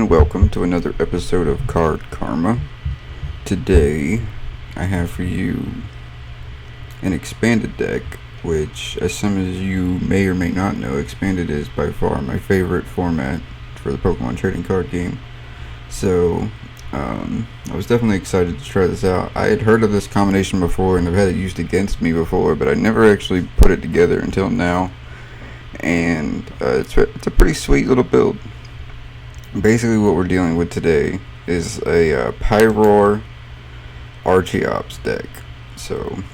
and welcome to another episode of Card Karma. Today, I have for you an expanded deck, which, as some of you may or may not know, expanded is by far my favorite format for the Pokemon trading card game. So, I was definitely excited to try this out. I had heard of this combination before and I've had it used against me before, but I never actually put it together until now. And it's a pretty sweet little build. Basically what we're dealing with today is a Pyroar Archeops deck. So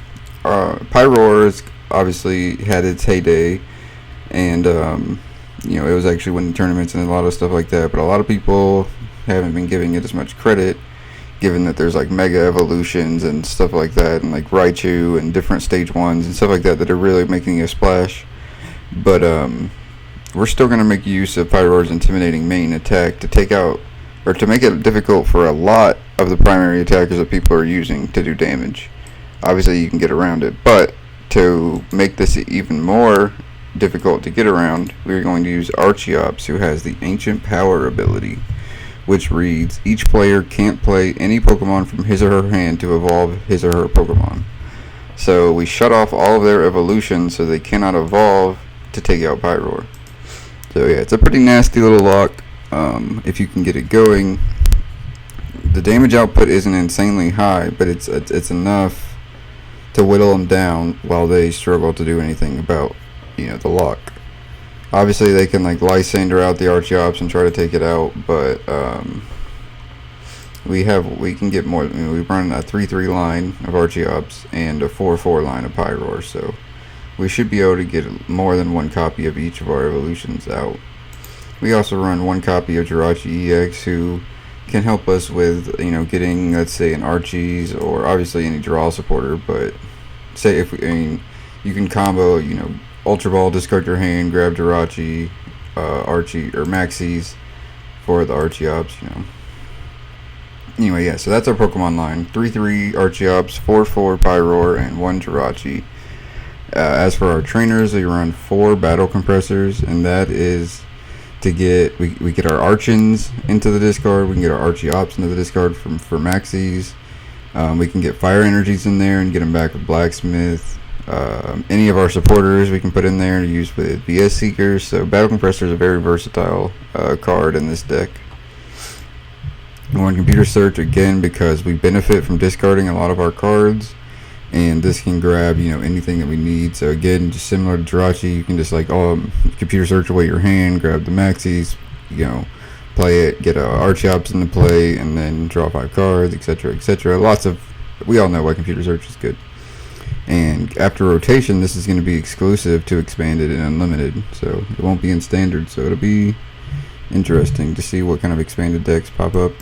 Pyroar has obviously had its heyday, and it was actually winning tournaments and a lot of stuff like that, but a lot of people haven't been giving it as much credit, given that there's like mega evolutions and stuff like that, and like Raichu and different stage 1s and stuff like that are really making a splash. But we're still going to make use of Pyroar's intimidating main attack to take out, or to make it difficult for a lot of the primary attackers that people are using to do damage. Obviously you can get around it, but to make this even more difficult to get around, we're going to use Archeops, who has the Ancient Power ability, which reads, each player can't play any Pokemon from his or her hand to evolve his or her Pokemon. So we shut off all of their evolutions so they cannot evolve to take out Pyroar. So yeah, it's a pretty nasty little lock. If you can get it going, the damage output isn't insanely high, but it's enough to whittle them down while they struggle to do anything about the lock. Obviously they can like Lysander out the Archeops and try to take it out, but we can get more. We run a 3-3 line of Archeops and a 4-4 line of Pyroar, so we should be able to get more than one copy of each of our evolutions out. We also run one copy of Jirachi EX, who can help us with getting, let's say, an Archie's, or obviously any draw supporter. But say if you can combo Ultra Ball, discard your hand, grab Jirachi, Archie or Maxie's for the Archeops. Anyway, yeah, so that's our Pokemon line: 3-3 Archeops, 4-4 Pyroar, and 1 Jirachi. As for our trainers, we run 4 battle compressors, and that is to get we get our Archons into the discard. We can get our Archeops into the discard for Maxis. We can get Fire Energies in there and get them back with Blacksmith. Any of our supporters we can put in there to use with BS Seekers. So battle compressor is a very versatile card in this deck. We want computer search again because we benefit from discarding a lot of our cards. And this can grab, anything that we need. So again, just similar to Jirachi, you can just computer search away your hand, grab the Maxis, play it, get Archeops into play, and then draw 5 cards, etc., etc. We all know why computer search is good. And after rotation, this is going to be exclusive to Expanded and Unlimited, so it won't be in Standard. So it'll be interesting to see what kind of expanded decks pop up.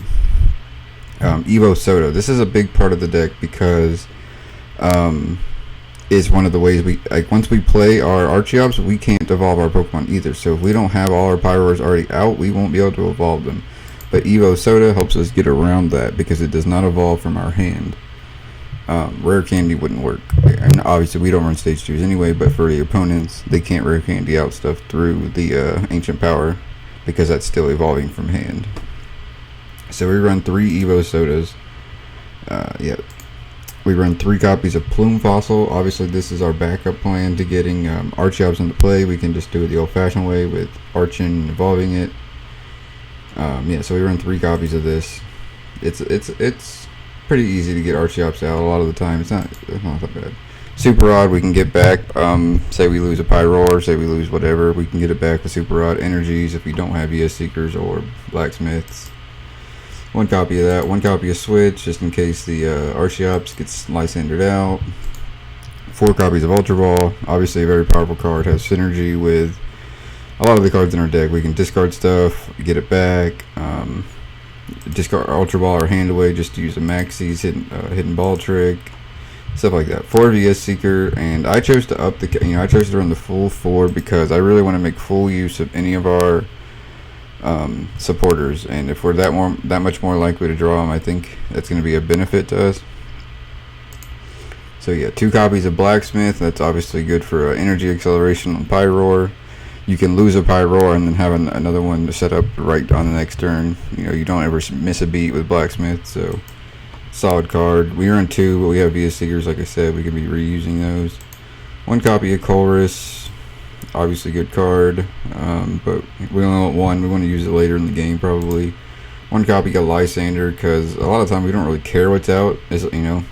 Evo Soda. This is a big part of the deck because is one of the ways once we play our Archeops, we can't evolve our Pokemon either. So if we don't have all our Pyroars already out, we won't be able to evolve them. But Evo Soda helps us get around that because it does not evolve from our hand. Rare Candy wouldn't work, and obviously we don't run stage 2s anyway, but for the opponents, they can't Rare Candy out stuff through the Ancient Power because that's still evolving from hand. So we run 3 Evo Sodas. We run 3 copies of Plume Fossil. Obviously this is our backup plan to getting Archeops into play. We can just do it the old-fashioned way with Archon evolving it. So we run 3 copies of this. It's pretty easy to get Archeops out a lot of the time. It's not that bad. Super Rod we can get back. Say we lose a Pyroar, say we lose whatever, we can get it back with Super Rod. Energies if we don't have ES Seekers or Blacksmiths. 1 copy of that. 1 copy of Switch just in case the Archeops gets Lysandered out. 4 copies of Ultra Ball. Obviously a very powerful card. Has synergy with a lot of the cards in our deck. We can discard stuff, get it back. Discard Ultra Ball or hand away just to use a Maxie's hidden ball trick, stuff like that. 4 VS Seeker, and I chose to up the I chose to run the full 4 because I really want to make full use of any of our supporters, and if we're that much more likely to draw them, I think that's going to be a benefit to us. So yeah, 2 copies of Blacksmith. That's obviously good for energy acceleration on Pyroar. you can lose a Pyroar and then have another one to set up right on the next turn. You know, you don't ever miss a beat with Blacksmith, so solid card. We earn 2, but we have Via Seekers, like I said. We can be reusing those. 1 copy of Chorus, obviously good card, but we only want 1. We want to use it later in the game, probably. 1 copy of Lysander, because a lot of the time we don't really care what's out. You know,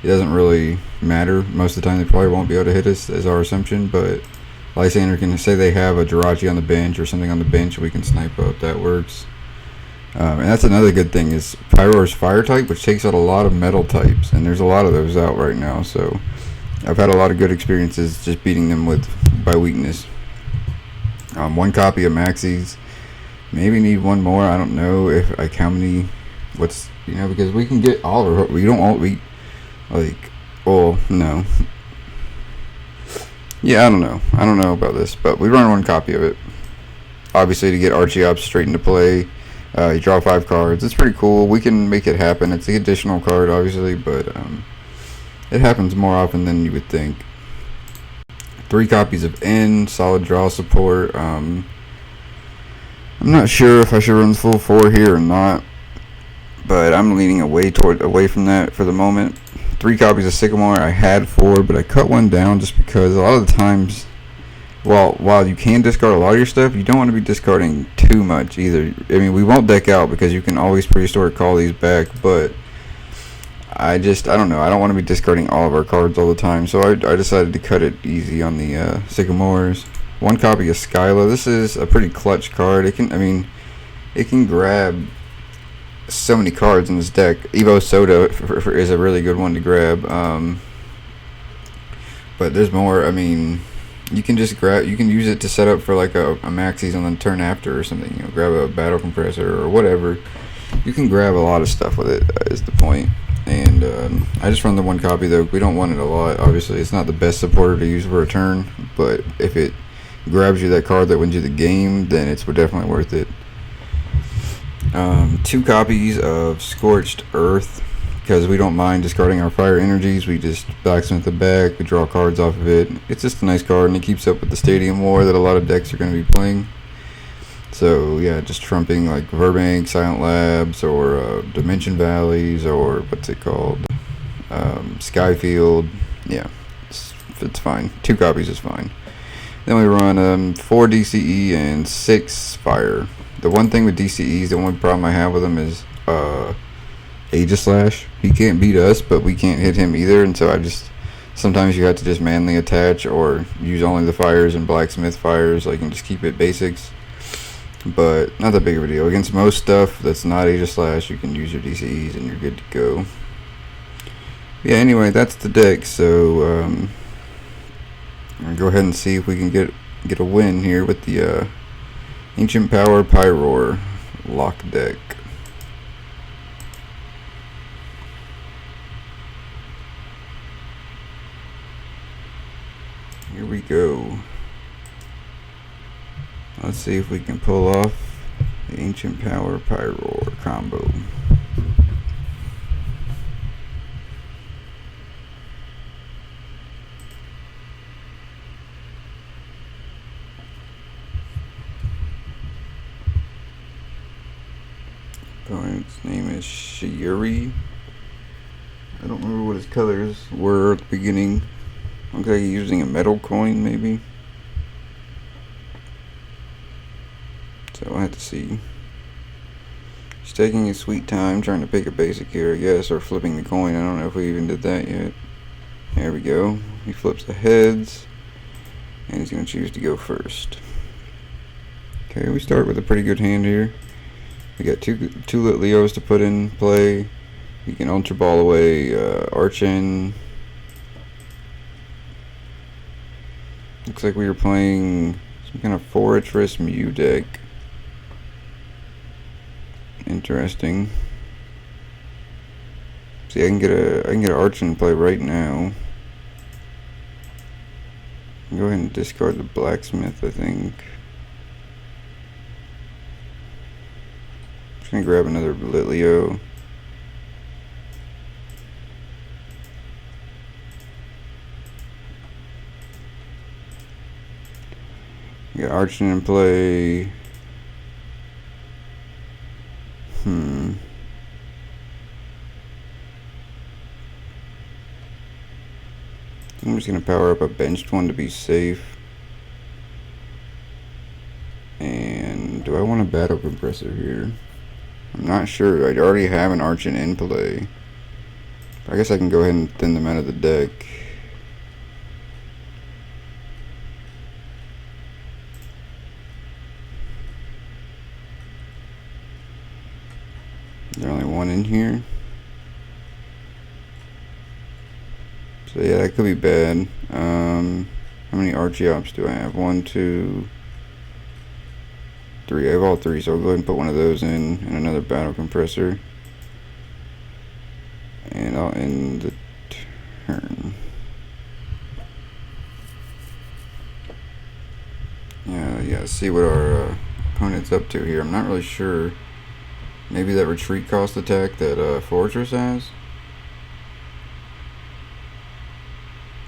it doesn't really matter. Most of the time they probably won't be able to hit us, is our assumption, but Lysander can say they have a Jirachi on the bench or something on the bench, we can snipe up. That works. And that's another good thing is Pyroar's fire type, which takes out a lot of metal types, and there's a lot of those out right now. So I've had a lot of good experiences just beating them by weakness. 1 copy of Maxis. Maybe need 1 more. I don't know if like how many. What's because we can get all of our. We don't all well no. Yeah, I don't know. I don't know about this, but we run 1 copy of it. Obviously, to get Archeops straight into play. You draw 5 cards. It's pretty cool. We can make it happen. It's an additional card, obviously, but it happens more often than you would think. 3 copies of N, solid draw support. I'm not sure if I should run full 4 here or not, but I'm leaning away from that for the moment. 3 copies of Sycamore. I had 4, but I cut 1 down just because a lot of the times, while you can discard a lot of your stuff, you don't want to be discarding too much either. I mean, we won't deck out because you can always prehistoric call these back, but I don't know. I don't want to be discarding all of our cards all the time, so I decided to cut it easy on the Sycamores. 1 copy of Skyla. This is a pretty clutch card. It can grab so many cards in this deck. Evo Soda is a really good one to grab, but there's more. I mean, you can just you can use it to set up for like a Maxis on the turn after or something. You know, grab a Battle Compressor or whatever. You can grab a lot of stuff with it, is the point. And I just run the 1 copy though. We don't want it a lot. Obviously, it's not the best supporter to use for a turn, but if it grabs you that card that wins you the game, then it's definitely worth it. 2 copies of Scorched Earth, because we don't mind discarding our fire energies. We just Blacksmith the back, we draw cards off of it. It's just a nice card, and it keeps up with the Stadium War that a lot of decks are going to be playing. So yeah, just trumping like Verbank, Silent Labs, or Dimension Valleys, or what's it called, Skyfield. Yeah, it's fine. 2 copies is fine. Then we run 4 DCE and 6 fire. The one thing with DCEs, the one problem I have with them is Aegislash. He can't beat us, but we can't hit him either, and so sometimes you have to just manually attach or use only the fires and Blacksmith fires, like, and just keep it basics. But not that big of a deal. Against most stuff that's not Aegislash, you can use your DCEs and you're good to go. Yeah, anyway, that's the deck, so I'm gonna go ahead and see if we can get a win here with the Ancient Power Pyroar lock deck. Here we go. Let's see if we can pull off the Ancient Power Pyroar combo. Opponent's name is Shiuri. I don't remember what his colors were at the beginning. Looks like he's using a metal coin, maybe. So I'll have to see. He's taking his sweet time trying to pick a basic here, I guess, or flipping the coin. I don't know if we even did that yet. There we go. He flips the heads, and he's going to choose to go first. Okay, we start with a pretty good hand here. We got two Lit Leos to put in play. We can Ultra Ball away Archen. Looks like we were playing some kind of Fortress Mew deck. Interesting. See, I can get an Archen play right now. Go ahead and discard the Blacksmith, I think. Just gonna grab another Lit Leo. We got Archon in play. I'm just gonna power up a benched one to be safe. And do I want a battle compressor here? I'm not sure. I already have an Archon in play. I guess I can go ahead and thin them out of the deck. There's only one in here. So yeah, that could be bad. How many Archeops do I have? 1, 2, 3. I have all 3, so I'll go ahead and put one of those in and another battle compressor. And I'll end the turn. Yeah, see what our opponent's up to here. I'm not really sure. Maybe that retreat cost attack that Fortress has?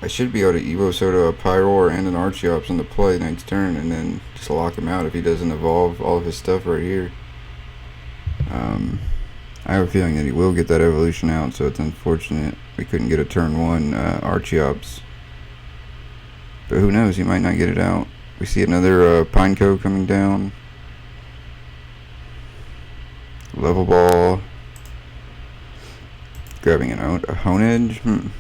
I should be able to Evo Soda a Pyroar and an Archeops into play next turn and then just lock him out if he doesn't evolve all of his stuff right here. I have a feeling that he will get that evolution out, so it's unfortunate we couldn't get a turn 1 Archeops. But who knows, he might not get it out. We see another Pineco coming down. Level Ball. Grabbing a Honedge.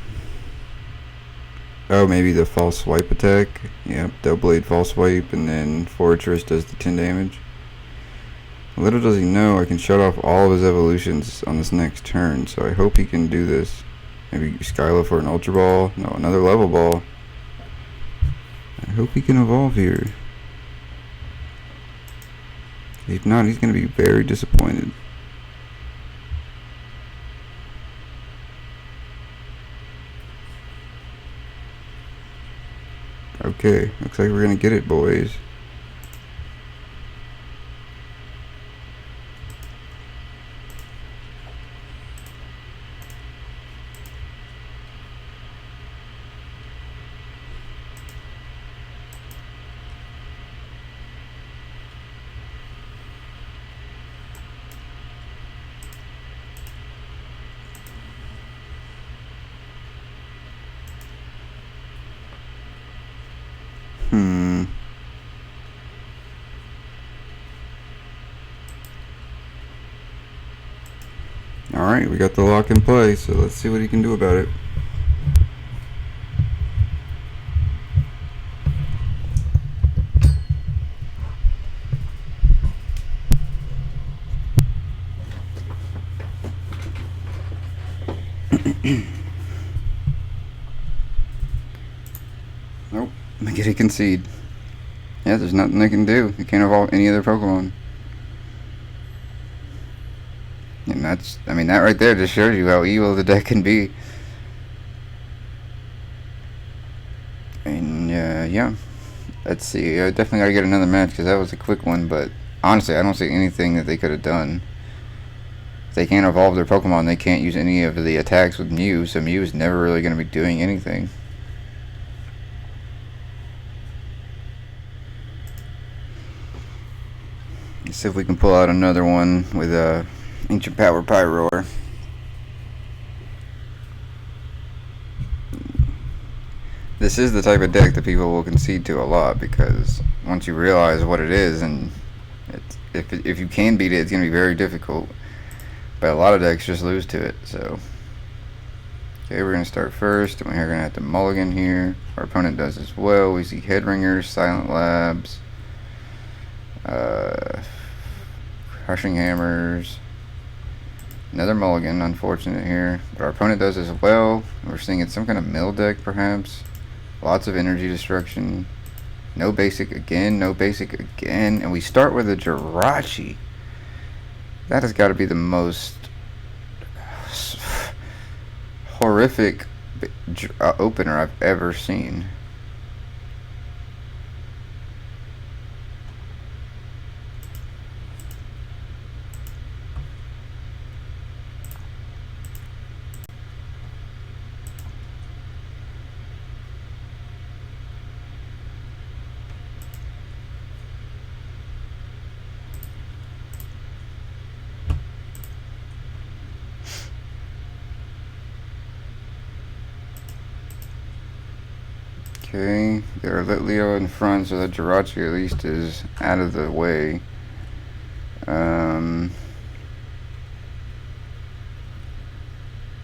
Oh, maybe the false swipe attack. Yep, double blade false swipe, and then Fortress does the 10 damage. Little does he know I can shut off all of his evolutions on this next turn, so I hope he can do this. Maybe Skyla for an Ultra Ball. No, another Level Ball. I hope he can evolve here. If not, he's going to be very disappointed. Okay, looks like we're going to get it, boys. Alright, we got the lock in play, so let's see what he can do about it. Nope, I get a concede. Yeah, there's nothing they can do. They can't evolve any other Pokemon. And that's, I mean, that right there just shows you how evil the deck can be. And, yeah. Let's see. I definitely gotta get another match because that was a quick one, but honestly, I don't see anything that they could have done. If they can't evolve their Pokemon, they can't use any of the attacks with Mew, so Mew is never really going to be doing anything. Let's see if we can pull out another one with Ancient Power Pyroar. This is the type of deck that people will concede to a lot, because once you realize what it is, and if you can beat it, it's going to be very difficult. But a lot of decks just lose to it, so. Okay, we're going to start first, and we're going to have to mulligan here. Our opponent does as well. We see Headringers, Silent Labs, Crushing Hammers. Another mulligan, unfortunate here. But our opponent does as well. We're seeing it's some kind of mill deck, perhaps. Lots of energy destruction. No basic again, no basic again. And we start with a Jirachi. That has got to be the most horrific opener I've ever seen. Okay, got our Litleo in front, so that Jirachi at least is out of the way.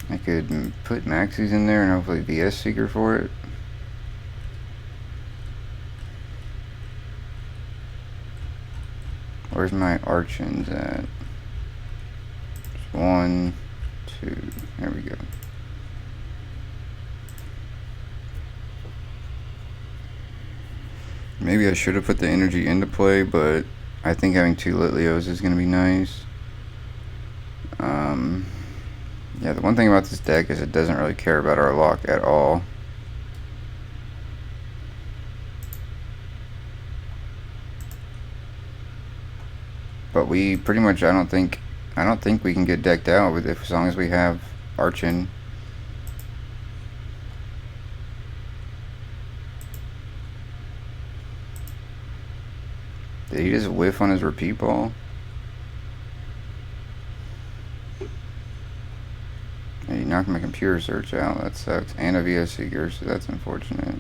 I could put Maxis in there and hopefully VS Seeker for it. Where's my Archons at? 1, 2, there we go. Maybe I should have put the energy into play, but I think having 2 Litleos is going to be nice. Yeah, the one thing about this deck is it doesn't really care about our lock at all. But we pretty much, I don't think we can get decked out with it as long as we have Archon. Did he just whiff on his repeat ball? He knocked my computer search out. That sucks. And a VS Seeker, so that's unfortunate.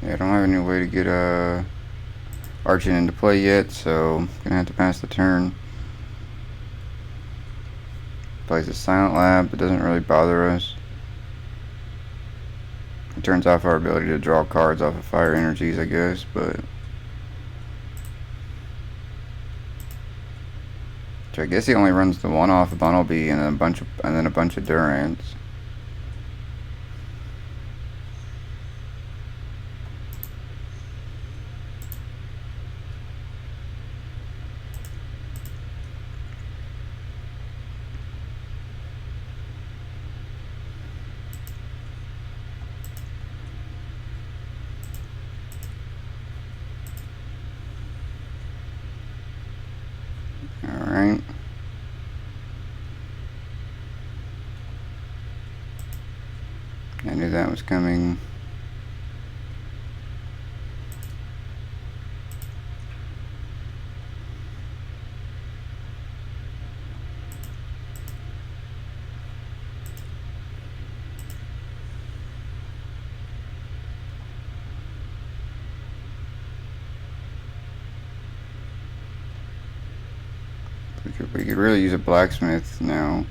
Yeah, I don't have any way to get Archon into play yet, so I'm gonna have to pass the turn. Plays a Silent Lab, but doesn't really bother us. It turns off our ability to draw cards off of fire energies, I guess, but so I guess he only runs the one off of Bunnelby and then a bunch of Durants. Alright. I knew that was coming. We could really use a blacksmith now.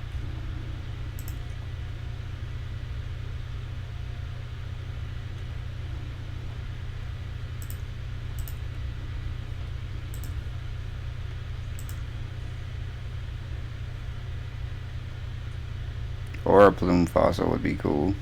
Or a plume fossil would be cool.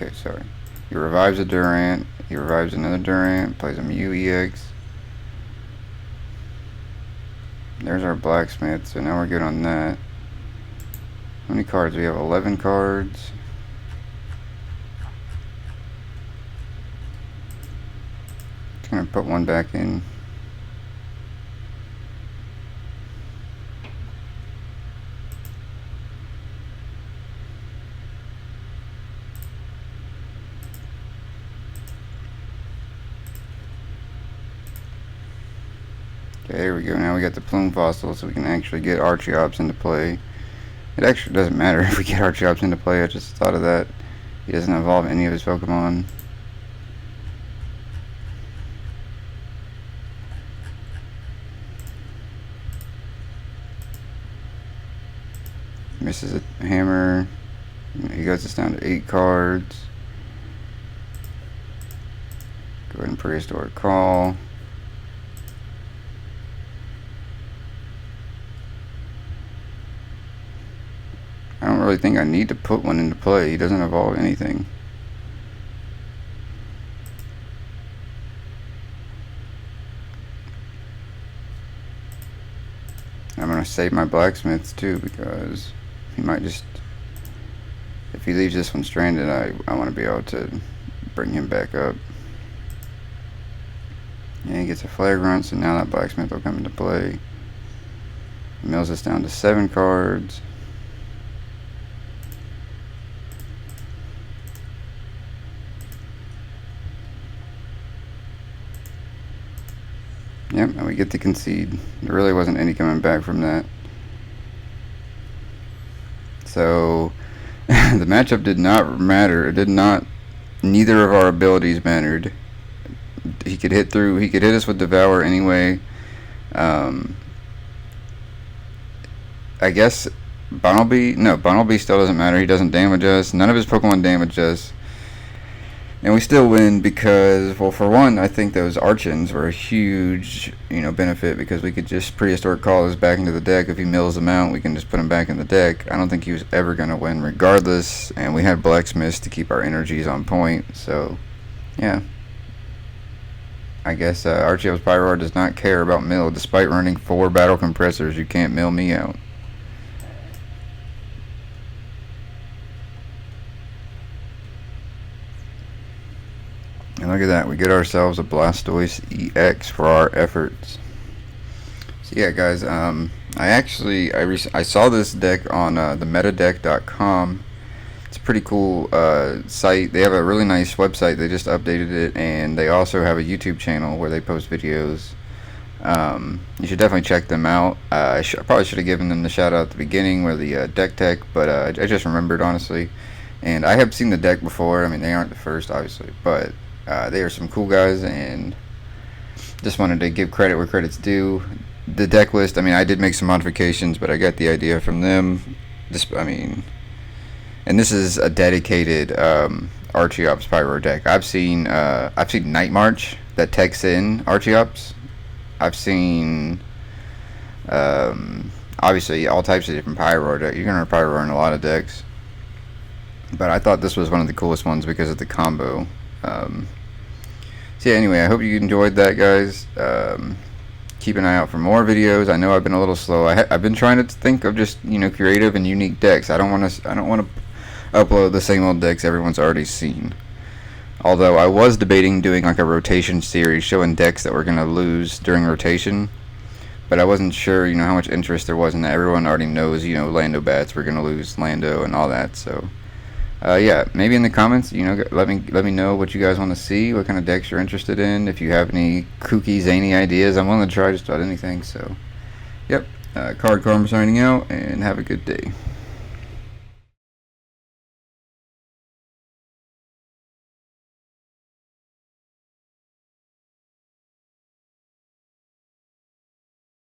Okay, sorry. He revives a Durant. He revives another Durant. Plays a Mew EX. There's our blacksmith, so now we're good on that. How many cards? We have 11 cards. Just gonna put one back in. Okay, there we go. Now we got the plume fossil, so we can actually get Archeops into play. It actually doesn't matter if we get Archeops into play. I just thought of that. He doesn't evolve any of his Pokemon. Misses a hammer. He goes us down to 8 cards. Go ahead and prehistoric call. I don't really think I need to put one into play. He doesn't evolve anything. I'm going to save my blacksmiths too, because he might just, if he leaves this one stranded, I want to be able to bring him back up. And he gets a flagrant, so now that blacksmith will come into play. He mills us down to 7 cards. Yep, and we get to concede. There really wasn't any coming back from that. So the matchup did not matter. It did not. Neither of our abilities mattered. He could hit through. He could hit us with Devour anyway. I guess Bunnelby. No, Bunnelby still doesn't matter. He doesn't damage us. None of his Pokemon damage us. And we still win because, well, for one, I think those Archons were a huge, benefit, because we could just prehistoric call us back into the deck. If he mills them out, we can just put him back in the deck. I don't think he was ever going to win regardless, and we had Blacksmiths to keep our energies on point, so, yeah. I guess Archeops Pyroar does not care about mill. Despite running 4 battle compressors, you can't mill me out. And look at that, we get ourselves a Blastoise EX for our efforts. So yeah, guys, I saw this deck on the metadeck.com. It's a pretty cool site. They have a really nice website. They just updated it, and they also have a YouTube channel where they post videos. You should definitely check them out. I probably should have given them the shout out at the beginning with the deck tech, but I just remembered, honestly. And I have seen the deck before. I mean, they aren't the first, obviously, but they are some cool guys, and just wanted to give credit where credit's due. The deck list, I mean, I did make some modifications, but I got the idea from them. And this is a dedicated Archeops Pyro deck. I've seen Night March that techs in Archeops. I've seen obviously all types of different Pyro decks. You're gonna run Pyro in a lot of decks, but I thought this was one of the coolest ones because of the combo. So yeah, anyway, I hope you enjoyed that, guys. Keep an eye out for more videos. I know I've been a little slow. I've been trying to think of just creative and unique decks. I don't want to upload the same old decks everyone's already seen. Although I was debating doing like a rotation series showing decks that we're gonna lose during rotation, but I wasn't sure how much interest there was in that. Everyone already knows Lando bats, we're gonna lose Lando and all that. So yeah, maybe in the comments, let me know what you guys want to see, what kind of decks you're interested in. If you have any kooky, zany ideas, I'm willing to try just about anything. So, yep, Card Karma signing out, and have a good day.